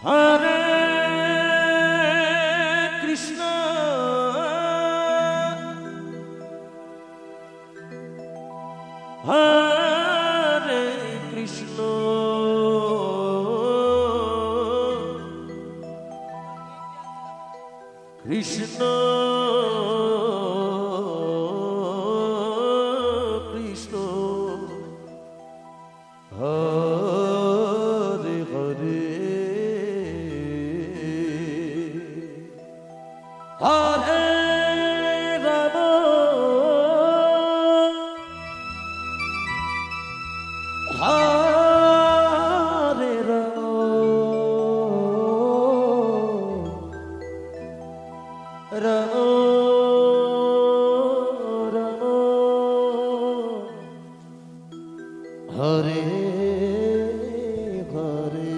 Hare Krishna Hare Krishna Krishna Krishna Hare Hare Hare Ram Hare Ram Ram Ram Hare Hare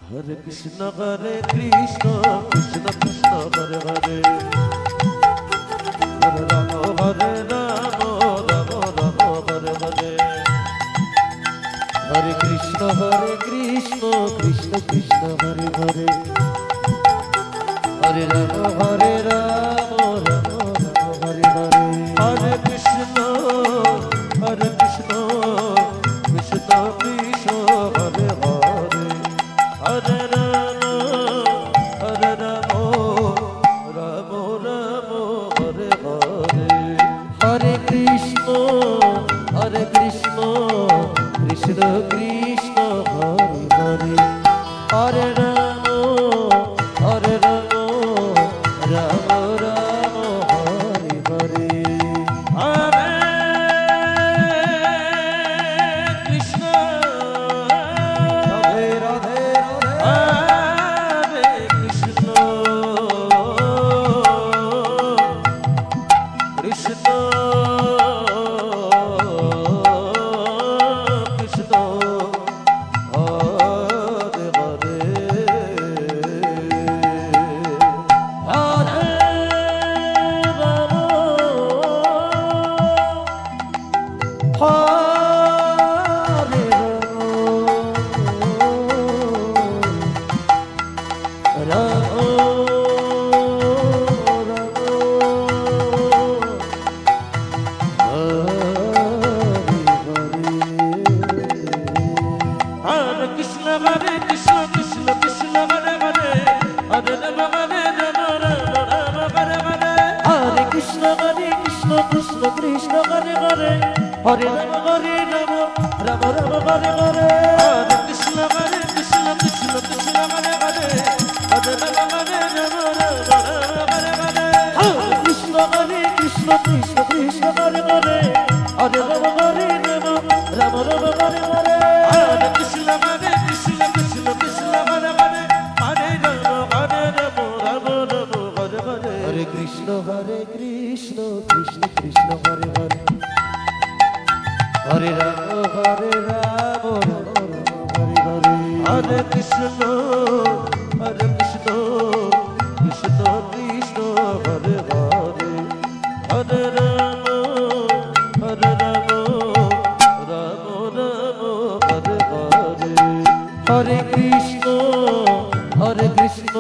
Hare Krishna Hare Krishna Krishna Krishna Hare Hare Hare Ram Ram Ram Hare Hare Hare Krishna Krishna Krishna Hare Hare Hare Ram Ram Ram Hare Hare Hare Krishna Krishna Krishna Hare Hare Hare Ram Ram Ram Hare Hare Hare Krishna Krishna Krishna Krishna Hare Hare Hare Ram Ram Ram Hare Hare Hare Krishna Radhe Radhe Hare Krishna Krishna Krishna Krishna Hare Hare Hare Ram Ram Ram Hare Hare Hare Krishna Krishna Krishna Hare Hare Hare Ram Ram Hare Hare Hare Krishna Krishna Krishna Hare Hare Hare Ram Ram Hare Hare Hare Krishna Krishna Krishna Hare Hare Hare Ram Ram Hare Hare Hare Krishna Krishna Krishna Hare Hare Hare Ram Ram Hare Hare Hare Krishna Krishna Krishna Hare Hare Hare Ram Ram Ram Hare Hare Hare Krishna Krishna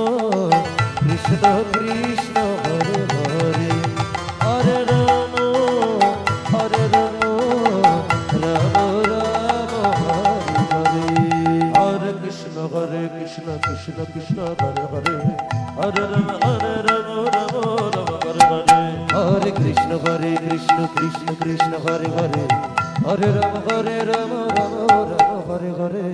Krishna Krishna Hare Hare Hare Ram Ram Ram Hare Hare Hare Krishna Krishna Krishna Hare Hare Hare Ram Ram Hare Hare Hare Krishna Krishna Krishna Hare Hare Hare Ram Ram Hare Hare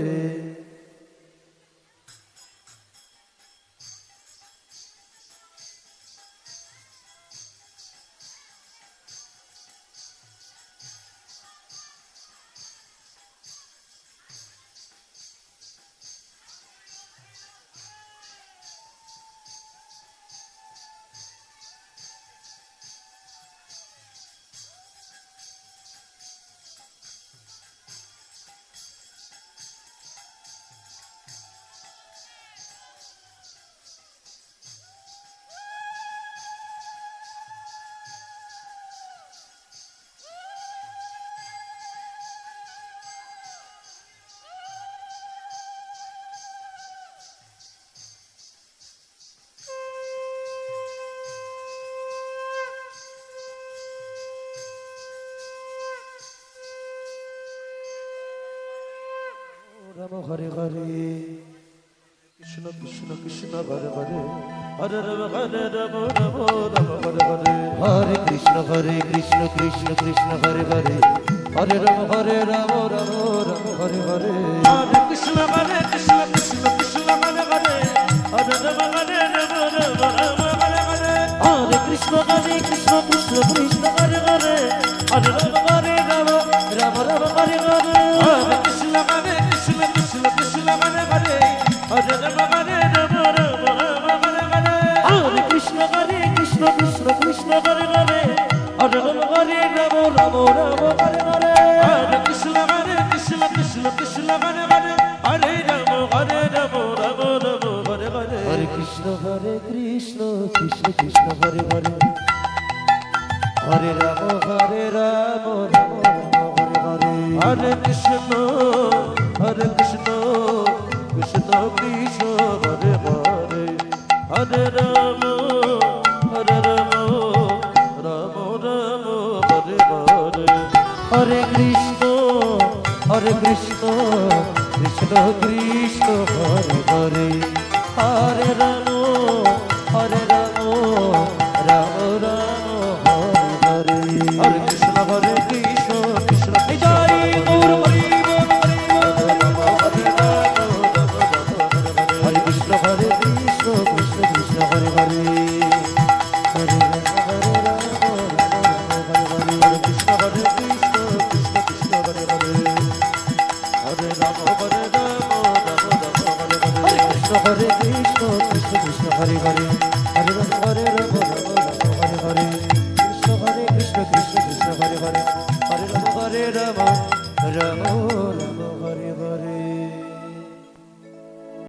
Ram Hare Hare Krishna Krishna Krishna Hare Hare Hare Ram Ram Ram Hare Hare Hare Krishna Krishna Krishna Hare Hare Hare Ram Ram Ram Hare Hare Hare Krishna Krishna Krishna Hare Hare Hare Ram Ram Ram Hare Hare Hare Krishna Krishna Krishna Krishna Hare Hare Hare Ram Ram Ram Hare Hare Hare Krishna Krishna Krishna Krishna Hare Hare Hare Ram Ram Ram Hare Hare Hare Krishna Krishna Krishna Krishna Hare Hare Hare Ram Ram Ram Hare Hare Hare Krishna Krishna Krishna Krishna Hare Hare Hare Ram Ram Ram Hare Hare Hare Krishna Krishna Krishna Hare Hare Hare Ram Ram Ram Hare Hare Hare Krishna Krishna Krishna Hare Hare Hare Ram Ram Ram Hare Hare Hare Krishna Krishna Krishna Krishna Hare Hare Hare Ram Ram Ram Hare Hare Hare Krishna Krishna Krishna Joy Gour Hari Hare Krishna Krishna Krishna Hare Hare Hare Hare Krishna Krishna Krishna Krishna Hare Hare Hare Ram Ram Ram Hare Hare Krishna Krishna Krishna Hare Hare Hare Ram Ram Hare Hare Krishna Krishna Krishna Krishna Hare Hare Hare Ram Ram Ram Hare Hare